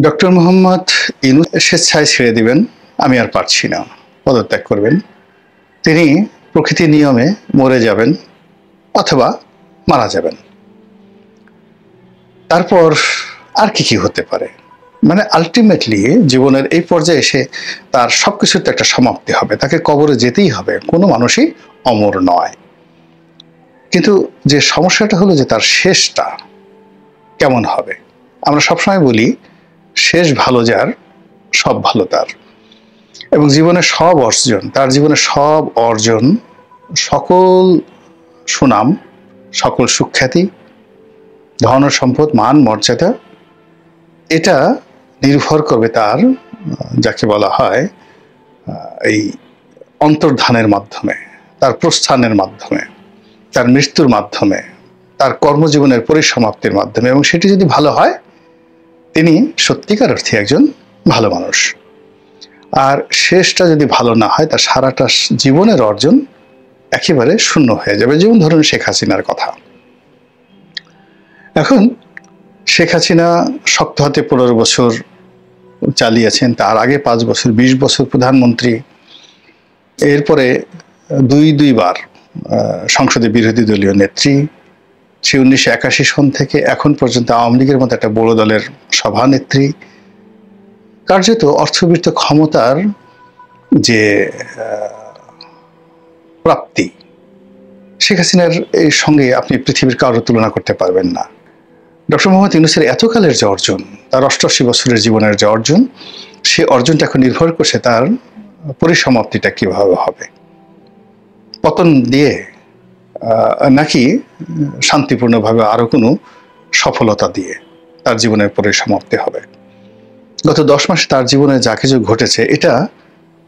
Doctor Mohammad Yunus স্বেচ্ছায় ছেড়ে দিবেন, আমি আর পারছি না, পদত্যাগ করবেন। তিনি প্রকৃতির নিয়মে মরে যাবেন অথবা মারা যাবেন। তারপর আর কি হতে পারে? মানে আলটিমেটলি জীবনের এই পর্যায়ে এসে তার সবকিছুর তো একটা সমাপ্তি হবে, তাকে কবরে যেতেই হবে, কোনো মানুষই অমর নয়। কিন্তু যে সমস্যাটা হলো যে তার শেষটা কেমন হবে। আমরা সবসময় বলি শেষ ভালো যার সব ভালো তার, এবং জীবনের সব অর্জন, তার জীবনের সব অর্জন, সকল সুনাম, সকল সুখ্যাতি, ধন সম্পদ, মান মর্যাদা, এটা নির্ভর করবে তার যাকে বলা হয় এই অন্তর্ধানের মাধ্যমে, তার প্রস্থানের মাধ্যমে, তার মৃত্যুর মাধ্যমে, তার কর্মজীবনের পরিসমাপ্তির মাধ্যমে। এবং সেটি যদি ভালো হয়, তিনি সত্যিকার অর্থে একজন ভালো মানুষ। আর শেষটা যদি ভালো না হয়, তার সারাটা জীবনের অর্জন একেবারে শূন্য হয়ে যাবে। যেমন ধরুন শেখ হাসিনার কথা। এখন শেখ হাসিনা শক্ত হাতে 15 বছর চালিয়েছেন, তার আগে 5 বছর, 20 বছর প্রধানমন্ত্রী, এরপরে দুইবার সংসদে বিরোধী দলীয় নেত্রী। সে 1981 সন থেকে এখন পর্যন্ত আওয়ামী লীগের মতো একটা বড় দলের সভানেত্রী। কার্যত অর্থবিত্ত ক্ষমতার যে প্রাপ্তি, শেখ হাসিনার এই সঙ্গে আপনি পৃথিবীর কারোর তুলনা করতে পারবেন না। ডক্টর মোহাম্মদ ইউনূসের এতকালের যে অর্জন, তার 88 বছরের জীবনের যে অর্জন, সে অর্জনটা এখন নির্ভর করছে তার পরিসমাপ্তিটা কিভাবে হবে, পতন দিয়ে নাকি শান্তিপূর্ণভাবে আরো কোনো সফলতা দিয়ে তার জীবনের পরিসমাপ্তি হবে। গত 10 মাসে তার জীবনে যা কিছু ঘটেছে, এটা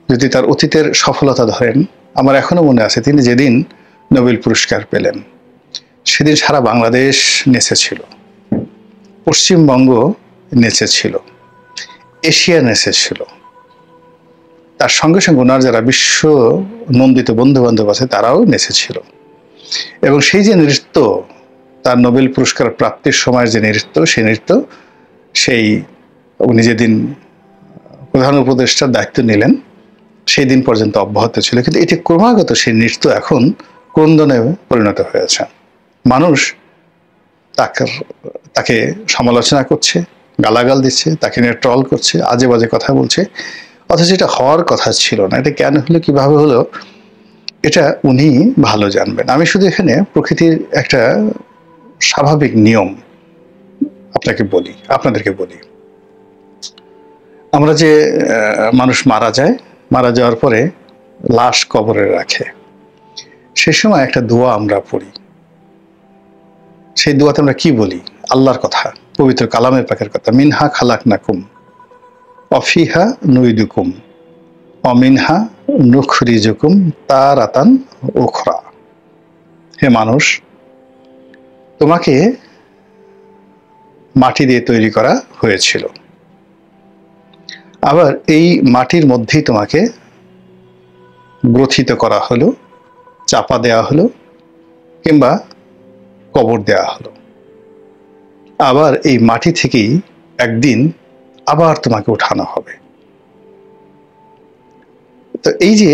যদি তার অতীতের সফলতা ধরেন, আমার এখনো মনে আছে তিনি যেদিন নোবেল পুরস্কার পেলেন, সেদিন সারা বাংলাদেশ নেচেছিল, পশ্চিমবঙ্গ নেচেছিল, এশিয়া নেচেছিল, তার সঙ্গে সঙ্গে ওনার যারা বিশ্ব নন্দিত বন্ধু বান্ধব আছে তারাও নেচেছিল। এবং সেই যে নৃত্য, তার নোবেল পুরস্কার প্রাপ্তির সময়ের যে নৃত্য, সেই নৃত্য সেই উনি যেদিন প্রধান উপদেষ্টার দায়িত্ব নিলেন সেই দিন পর্যন্ত অব্যাহত ছিল। কিন্তু এটি ক্রমাগত সেই নৃত্য এখন ক্রন্দনে পরিণত হয়েছে। মানুষ তাকে সমালোচনা করছে, গালাগাল দিচ্ছে, তাকে নিয়ে ট্রল করছে, আজে বাজে কথা বলছে, অথচ এটা হওয়ার কথা ছিল না। এটা কেন হলো, কিভাবে হলো, এটা উনি ভালো জানবেন। আমি শুধু এখানে প্রকৃতির একটা স্বাভাবিক নিয়ম আপনাদেরকে বলি। আমরা যে মানুষ মারা যায়, মারা যাওয়ার পরে লাশ কবরে রাখে, সে সময় একটা দোয়া আমরা পড়ি। সেই দোয়াতে আমরা কি বলি? আল্লাহর কথা, পবিত্র কালামের পাকের কথা, মিনহা খালাকনাকুম অফিহা নুইদুকুম অমিনহা নুখরিজুকুম তারাতান উখরা। হে মানুষ, তোমাকে মাটি দিয়ে তৈরি করা হয়েছিল, আবার এই মাটির মধ্যেই তোমাকে গ্রথিত করা হলো, চাপা দেওয়া হলো, কিংবা কবর দেওয়া হলো। আবার এই মাটি থেকেই একদিন আবার তোমাকে উঠানো হবে। তো এই যে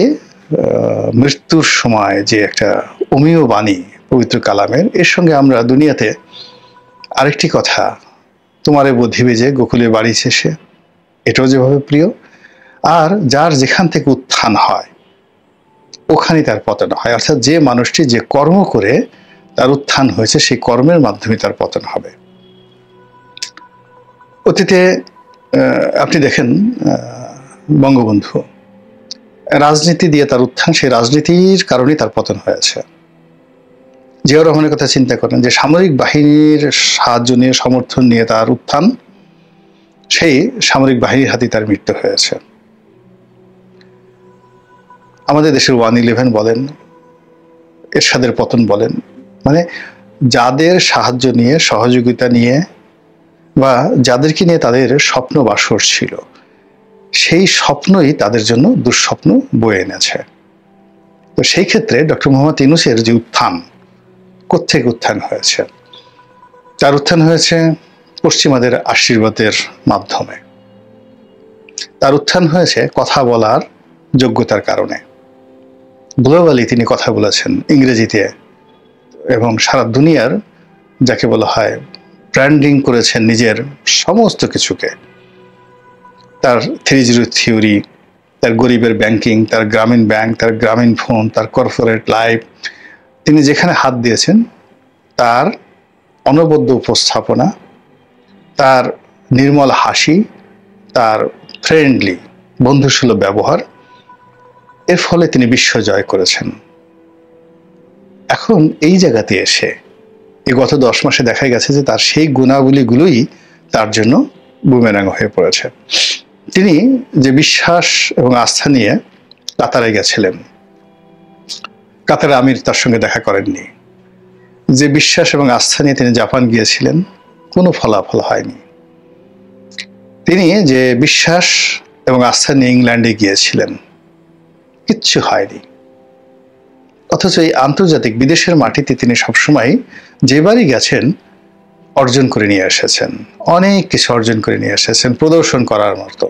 মৃত্যুর সময় যে একটা অমীয় বাণী পবিত্র কালামের, এর সঙ্গে আমরা দুনিয়াতে আরেকটি কথা, তোমারে বোধিবে যে গোকুলে বাড়ি শেষে, এটাও যেভাবে প্রিয়। আর যার যেখান থেকে উত্থান হয় ওখানেই তার পতন হয়। অর্থাৎ যে মানুষটি যে কর্ম করে তার উত্থান হয়েছে, সেই কর্মের মাধ্যমে তার পতন হবে। অতীতে আপনি দেখেন বঙ্গবন্ধু, রাজনীতি দিয়ে তার উত্থান, সেই রাজনীতির কারণেই তার পতন হয়েছে। জিয়াউর রহমানের কথা চিন্তা করেন, যে সামরিক বাহিনীর সাহায্য নিয়ে, সমর্থন নিয়ে তার উত্থান, সেই সামরিক বাহিনীর হাতে তার মৃত্যু হয়েছে। আমাদের দেশের 111 বলেন, এরশাদের পতন বলেন, মানে যাদের সাহায্য নিয়ে, সহযোগিতা নিয়ে, বা যাদেরকে নিয়ে তাদের স্বপ্ন বাসর ছিল, সেই স্বপ্নই তাদের জন্য দুঃস্বপ্ন বয়ে এনেছে। তো সেই ক্ষেত্রে ডক্টর মোহাম্মদ ইউনূসের যে উত্থান, কোত্থেকে উত্থান হয়েছে? তার উত্থান হয়েছে পশ্চিমাদের আশীর্বাদের মাধ্যমে। তার উত্থান হয়েছে কথা বলার যোগ্যতার কারণে। গ্লোবালি তিনি কথা বলেছেন ইংরেজিতে এবং সারা দুনিয়ার যাকে বলা হয় ব্র্যান্ডিং করেছেন নিজের সমস্ত কিছুকে। তার 3-0 থিওরি, তার গরিবের ব্যাংকিং, তার গ্রামীণ ব্যাংক, তার গ্রামীণ ফোন, তার কর্পোরেট লাইফ, তিনি যেখানে হাত দিয়েছেন তার অনবদ্য উপস্থাপনা, তার নির্মল হাসি, তার ফ্রেন্ডলি বন্ধুসুলভ ব্যবহার, এর ফলে তিনি বিশ্ব জয় করেছেন। এখন এই জায়গাতে এসে এই গত 10 মাসে দেখা গেছে যে তার সেই গুণাবলীগুলোই তার জন্য বুমেরাং হয়ে পড়েছে। তিনি যে বিশ্বাস এবং আস্থা নিয়ে কাতারে গেছিলেন, কাতারে আমির তার সঙ্গে দেখা করেননি। যে বিশ্বাস এবং আস্থা নিয়ে তিনি জাপান গিয়েছিলেন, কোনো ফলাফল হয়নি। তিনি যে বিশ্বাস এবং আস্থা নিয়ে ইংল্যান্ডে গিয়েছিলেন, কিচ্ছু হয়নি। অথচ এই আন্তর্জাতিক বিদেশের মাটিতে তিনি সবসময় যেবারই গেছেন অর্জন করে নিয়ে এসেছেন, অনেক কিছু অর্জন করে নিয়ে এসেছেন প্রদর্শন করার মতো।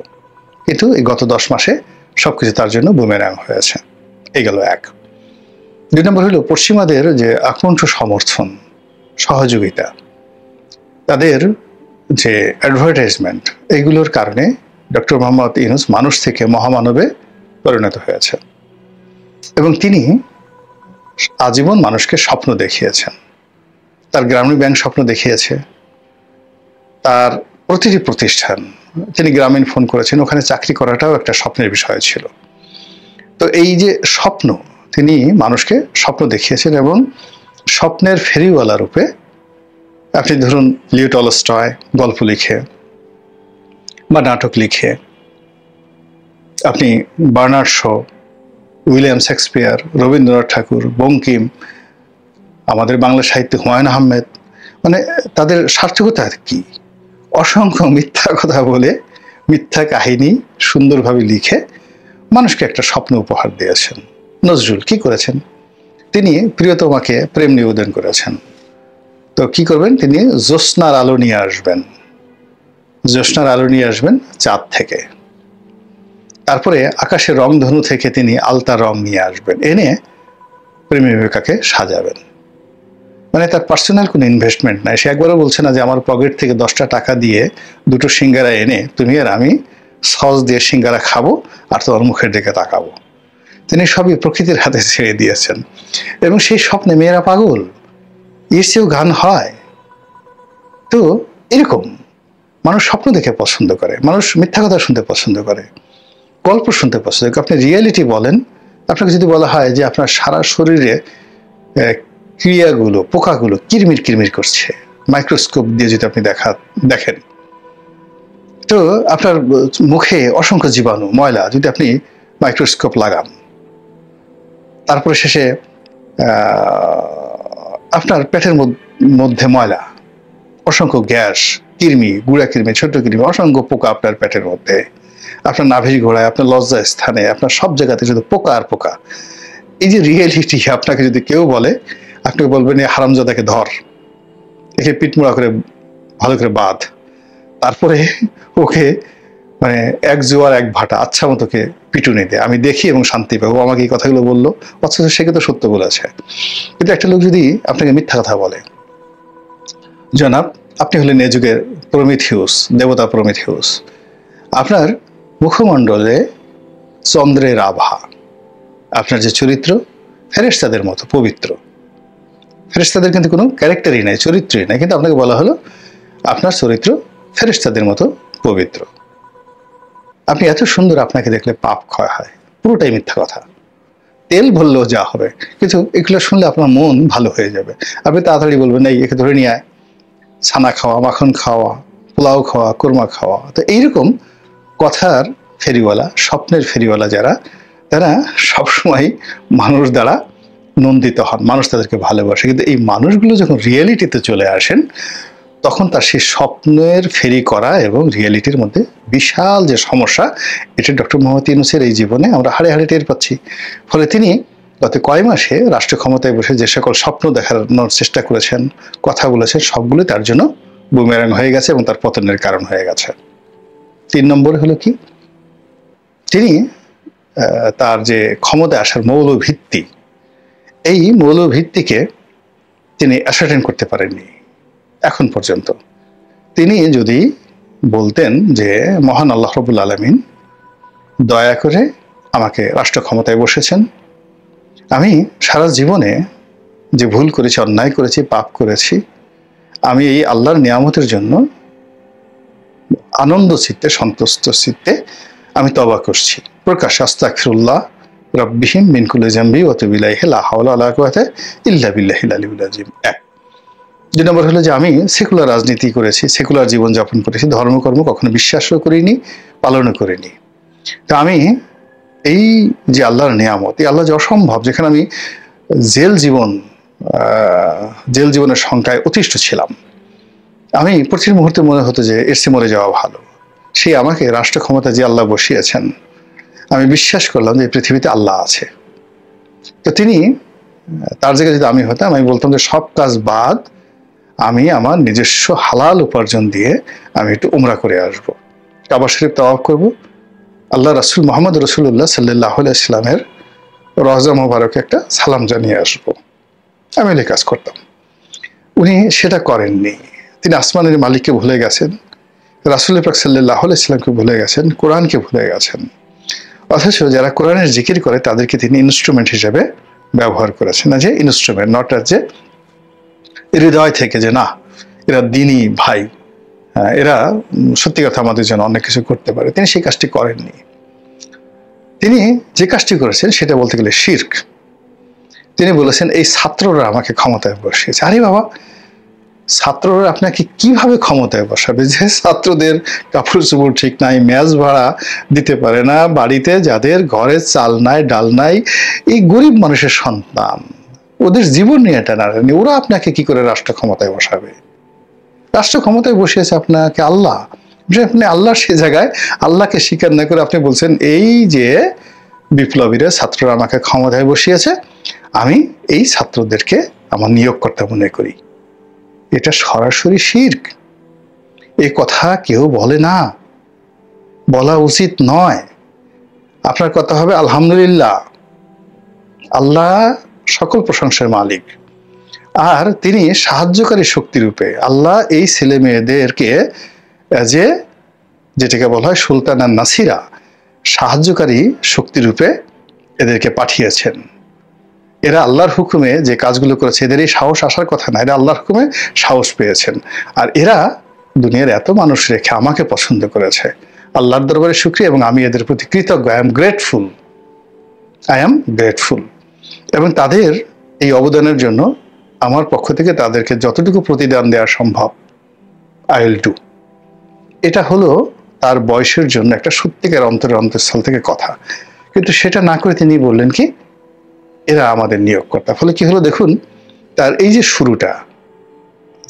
কিন্তু এই গত 10 মাসে সবকিছু তার জন্য বুমেরাং হয়েছে। এই গেল এক। 2 নম্বর হলো পশ্চিমাদের যে আকুণ্ঠ সমর্থন, সহযোগিতা, তাদের যে অ্যাডভার্টাইজমেন্ট, এইগুলোর কারণে ডক্টর মোহাম্মদ ইউনূস মানুষ থেকে মহামানবে পরিণত হয়েছে এবং তিনি আজীবন মানুষকে স্বপ্ন দেখিয়েছেন। তার গ্রামীণ ব্যাংক স্বপ্ন দেখিয়েছে, তার প্রতিটি প্রতিষ্ঠান, তিনি গ্রামীণ ফোন করেছেন, ওখানে চাকরি করাটাও একটা স্বপ্নের বিষয় ছিল। তো এই যে স্বপ্ন, তিনি মানুষকে স্বপ্ন দেখিয়েছেন এবং স্বপ্নের ফেরিওয়ালা রূপে, আপনি ধরুন লিও টলস্টয় গল্প লিখে বা নাটক লিখে, আপনি Bernard Shaw, William Shakespeare, Rabindranath Tagore, Bankim, আমাদের বাংলা সাহিত্যে হুমায়ুন আহমেদ, মানে তাদের সার্থকতা কি? অসংখ্য মিথ্যা কথা বলে, মিথ্যা কাহিনী সুন্দরভাবে লিখে মানুষকে একটা স্বপ্ন উপহার দিয়েছেন। নজরুল কি করেছেন? তিনি প্রিয়তমাকে প্রেম নিবেদন করেছেন। তো কি করবেন? তিনি জ্যোৎস্নার আলো নিয়ে আসবেন, জ্যোৎস্নার আলো নিয়ে আসবেন চাঁদ থেকে। তারপরে আকাশের রংধনু থেকে তিনি আলতা রং নিয়ে আসবেন, এনে প্রেমিকাকে সাজাবেন। মানে তার পার্সোনাল কোনো ইনভেস্টমেন্ট নাই। সে একবারও বলছে না যে আমার পকেট থেকে 10টা টাকা দিয়ে 2টো সিঙ্গারা এনে তুমি আর আমি সস দিয়ে সিঙ্গারা খাবো আর তোমার মুখের দিকে তাকাবো। তিনি সবই প্রকৃতির হাতে ছেড়ে দিয়েছেন এবং সেই স্বপ্নে মেয়েরা পাগল, এর চেয়েও গান হয়। তো এরকম মানুষ স্বপ্ন দেখে পছন্দ করে, মানুষ মিথ্যা কথা শুনতে পছন্দ করে, গল্প শুনতে পছন্দ করে। আপনি রিয়েলিটি বলেন, আপনাকে যদি বলা হয় যে আপনার সারা শরীরে ক্রিয়াগুলো, পোকাগুলো কিরমির কিরমির করছে, মাইক্রোস্কোপ দিয়ে যদি আপনি দেখেন, তো আপনার মুখে অসংখ্য জীবাণু, ময়লা যদি আপনি মাইক্রোস্কোপ লাগান, তারপরে শেষে আপনার পেটের মধ্যে ময়লা, অসংখ্য গ্যাস, কৃমি, গুঁড়া কৃমি, ছোট কৃমি, অসংখ্য পোকা আপনার পেটের মধ্যে, আপনার নাভির গোড়ায়, আপনার লজ্জা স্থানে, আপনার সব জায়গাতে শুধু পোকা আর পোকা। এই যে রিয়েলিটি, আপনাকে যদি কেউ বলে, আপনি বলবেন এই হারামজাদাকে ধর, একে পিটমোড়া করে ভালো করে বাঁধ, তারপরে ওকে মানে এক জোয়ার এক ভাটা আচ্ছা মতোকে পিটুনি দে, আমি দেখি এবং শান্তি পাবো। আমাকে এই কথাগুলো বললো, অথচ সে কিন্তু সত্য বলেছে। কিন্তু একটা লোক যদি আপনাকে মিথ্যা কথা বলে, জনাব আপনি হলেন এ যুগের প্রমিথিউস, দেবতা প্রমিথিউস, আপনার মুখমণ্ডলে চন্দ্রের আভা, আপনার যে চরিত্র ফেরেশতাদের মতো পবিত্র, ফেরেশতাদের কিন্তু কোনো ক্যারেক্টারই নাই, চরিত্রই নাই, কিন্তু আপনাকে বলা হলো আপনার চরিত্র ফেরেশতাদের মতো পবিত্র, আপনি এত সুন্দর, আপনাকে দেখলে পাপ ক্ষয় হয়। পুরোটাই মিথ্যা কথা, তেল ভরলেও যা হবে। কিন্তু এগুলো শুনলে আপনার মন ভালো হয়ে যাবে, আপনি তাড়াতাড়ি বলবেন এই একে ধরে নিয়ে আয়, ছানা খাওয়া, মাখন খাওয়া, পোলাও খাওয়া, কোরমা খাওয়া। তো এইরকম কথার ফেরিওয়ালা, স্বপ্নের ফেরিওয়ালা যারা, তারা সবসময় মানুষ দ্বারা নন্দিত হন, মানুষ তাদেরকে ভালোবাসে। কিন্তু এই মানুষগুলো যখন রিয়েলিটিতে চলে আসেন, তখন তার সেই স্বপ্নের ফেরি করা এবং রিয়েলিটির মধ্যে বিশাল যে সমস্যা, এটা ডক্টর মোহাম্মদ ইউনূসের এই জীবনে আমরা হাড়ে হাড়ে টের পাচ্ছি। ফলে তিনি গত কয় মাসে রাষ্ট্র ক্ষমতায় বসে যে সকল স্বপ্ন দেখানোর চেষ্টা করেছেন, কথা বলেছেন, সবগুলো তার জন্য বুমেরাং হয়ে গেছে এবং তার পতনের কারণ হয়ে গেছে। 3 নম্বর হলো কি, তিনি তার যে ক্ষমতায় আসার মৌল ভিত্তি, এই মৌল ভিত্তিকে তিনি অ্যাসার্টেন করতে পারেননি এখন পর্যন্ত। তিনি যদি বলতেন যে মহান আল্লাহ রাব্বুল আলামিন দয়া করে আমাকে রাষ্ট্র ক্ষমতায় বসেছেন, আমি সারা জীবনে যে ভুল করেছি, অন্যায় করেছি, পাপ করেছি, আমি এই আল্লাহর নিয়ামতের জন্য আনন্দ চিত্তে, সন্তুষ্ট চিত্তে আমি তওবা করছি, প্রকাশ আস্তাগফিরুল্লাহ রাব্বিহিম মিন কুল্লি যামবি ওয়া তুবু ইলাইহি লা হাওলা ওয়া লা কুওয়াতা ইল্লা বিল্লাহিল আলিয়্যিল আযীম। এক। দুই নম্বর হলো যে আমি সেকুলার রাজনীতি করেছি, সেকুলার জীবনযাপন করেছি, ধর্মকর্ম কখনো বিশ্বাসও করিনি, পালনও করিনি। তো আমি এই যে আল্লাহর নিয়ামত, এই আল্লাহ যে অসম্ভব, যেখানে আমি জেল জীবনের সংখ্যায় অতিষ্ঠ ছিলাম, আমি প্রতি মুহূর্তে মনে হতো যে এর চেয়ে মরে যাওয়া ভালো। সেই আমাকে রাষ্ট্র ক্ষমতা যে আল্লাহ বসিয়েছেন, আমি বিশ্বাস করলাম যে পৃথিবীতে আল্লাহ আছে। তো তিনি, তার জায়গায় যদি আমি হতাম, আমি বলতাম যে সব কাজ বাদ, আমি আমার নিজস্ব হালাল উপার্জন দিয়ে আমি একটু উমরা করে আসবো, কাবা শরীফ তাওয়াফ করবো, আল্লাহ রাসূল মুহাম্মদ রাসূলুল্লাহ সাল্লাল্লাহু আলাইহি ওয়াসাল্লামের রওজা মোবারকে একটা সালাম জানিয়ে আসবো। আমি এই কাজ করতাম। উনি সেটা করেননি। তিনি আসমানের মালিককে ভুলে গেছেন, রাসূল পাক সাল্লাল্লাহু আলাইহি ওয়াসাল্লামকে ভুলে গেছেন, কোরআনকে ভুলে গেছেন। অথচ যারা কোরআনের জিকির করে তাদেরকে তিনি ইনস্ট্রুমেন্ট হিসেবে ব্যবহার করেছেন, না যে ইনস্ট্রুমেন্ট, নট অ্যাজ যে হৃদয় থেকে যে না এরা দিনী ভাই, এরা সত্যি কথা আমাদের জন্য অনেক কিছু করতে পারে। তিনি সেই কাজটি করেননি। তিনি যে কাজটি করেছেন সেটা বলতে গেলে শিরক। তিনি বলেছেন এই ছাত্ররা আমাকে ক্ষমতায় বসিয়েছে। আরে বাবা, ছাত্ররা আপনাকে কিভাবে ক্ষমতায় বসাবে? যে ছাত্রদের কাপড় চোপড় ঠিক নাই, মেস ভাড়া দিতে পারে না, বাড়িতে যাদের ঘরে চাল নাই, ডাল নাই, এই গরিব মানুষের সন্তান, ওদের জীবন নিয়ে টানাটানি, ওরা আপনাকে কি করে রাষ্ট্র ক্ষমতায় বসাবে? রাষ্ট্র ক্ষমতায় বসিয়েছে আপনাকে আল্লাহ। আপনি আল্লাহর সে জায়গায় আল্লাহকে স্বীকার না করে আপনি বলছেন এই যে বিপ্লবীরা, ছাত্ররা আমাকে ক্ষমতায় বসিয়েছে, আমি এই ছাত্রদেরকে আমার নিয়োগকর্তা মনে করি। এটা সরাসরি শিরক। এই কথা কেউ বলে না, বলা উচিত নয়। আপনার কথা হবে আলহামদুলিল্লাহ, আল্লাহ সকল প্রশংসার মালিক, আর তিনি সাহায্যকারী শক্তি রূপে আল্লাহ এই ছেলে মেয়েদেরকে যেটাকে বলা হয় সুলতানা নাসিরা, সাহায্যকারী শক্তি রূপে এদেরকে পাঠিয়েছেন। এরা আল্লাহর হুকুমে যে কাজগুলো করেছে, এদের এই সাহস আসার কথা না, এরা আল্লাহর হুকুমে সাহস পেয়েছেন। আর এরা দুনিয়ার এত মানুষ রেখে আমাকে পছন্দ করেছে। আল্লাহর দরবারে শুকরিয়া, এবং আমি এদের প্রতি কৃতজ্ঞ। I am grateful. এবং তাদের এই অবদানের জন্য আমার পক্ষ থেকে তাদেরকে যতটুকু প্রতিদান দেওয়া সম্ভব আই উইল ডু। এটা হলো তার বয়সের জন্য একটা সত্যিকার অন্তঃস্থল থেকে কথা। কিন্তু সেটা না করে তিনি বললেন কি এরা আমাদের নিয়োগকর্তা। ফলে কি হলো দেখুন, তার এই যে শুরুটা,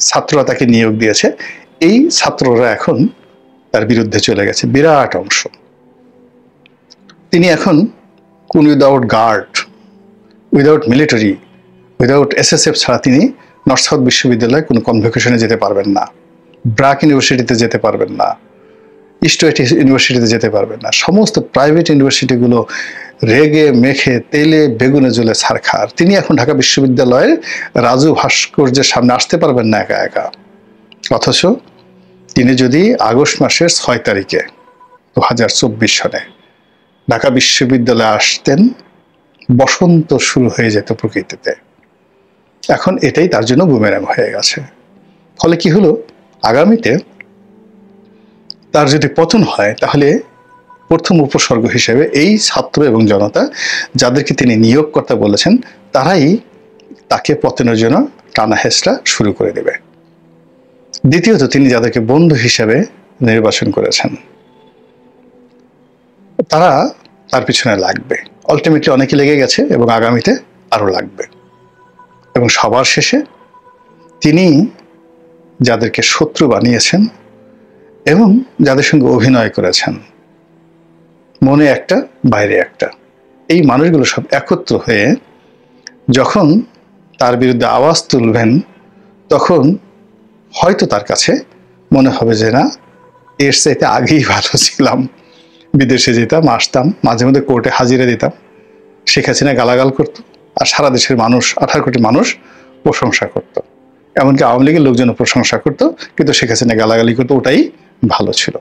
ছাত্ররা তাকে নিয়োগ দিয়েছে, এই ছাত্ররা এখন তার বিরুদ্ধে চলে গেছে বিরাট অংশ। তিনি এখন কোন without guard, without military, without SSF ছাড়া তিনি নর্থ সাউথ বিশ্ববিদ্যালয়ে কোনো কনভোকেশনে যেতে পারবেন না, ব্রাক ইউনিভার্সিটিতে যেতে পারবেন না, ইস্ট ওয়েস্ট ইউনিভার্সিটিতে যেতে পারবেন না। সমস্ত প্রাইভেট ইউনিভার্সিটিগুলো রেগে মেখে তেলে বেগুনে জ্বলে ছারখার। তিনি এখন ঢাকা বিশ্ববিদ্যালয়ের রাজু ভাস্কর্যের সামনে আসতে পারবেন না একা একা। অথচ তিনি যদি আগস্ট মাসের 6 তারিখে 2024 সালে ঢাকা বিশ্ববিদ্যালয়ে আসতেন, বসন্ত শুরু হয়ে যেত প্রকৃতিতে। এখন এটাই তার জন্য বুমেরাং হয়ে গেছে। ফলে কি হলো, আগামীতে তার যদি পতন হয়, তাহলে প্রথম উপসর্গ হিসেবে এই ছাত্র এবং জনতা যাদেরকে তিনি নিয়োগকর্তা বলেছেন, তারাই তাকে পতনের জন্য টানা হেঁচড়া শুরু করে দেবে। দ্বিতীয়ত, তিনি যাদেরকে বন্ধু হিসেবে নির্বাচন করেছেন, তারা তার পিছনে লাগবে। আলটিমেটলি অনেকে লেগে গেছে এবং আগামীতে আরো লাগবে। এবং সবার শেষে তিনি যাদেরকে শত্রু বানিয়েছেন এবং যাদের সঙ্গে অভিনয় করেছেন, মনে একটা বাইরে একটা, এই মানুষগুলো সব একত্র হয়ে যখন তার বিরুদ্ধে আওয়াজ তুলবেন, তখন হয়তো তার কাছে মনে হবে যে না, এর চাইতে আগেই ভালো ছিলাম, বিদেশে যেতাম, আসতাম, মাঝে মধ্যে কোর্টে হাজিরা দিতাম। শেখ হাসিনা গালাগাল করতো, আর সারা দেশের মানুষ, 18 কোটি মানুষ প্রশংসা করতো। এমনকি আওয়ামী লীগের লোকজনও প্রশংসা করতো, কিন্তু শেখ হাসিনা গালাগালি করতো, ওটাই ভালো ছিল।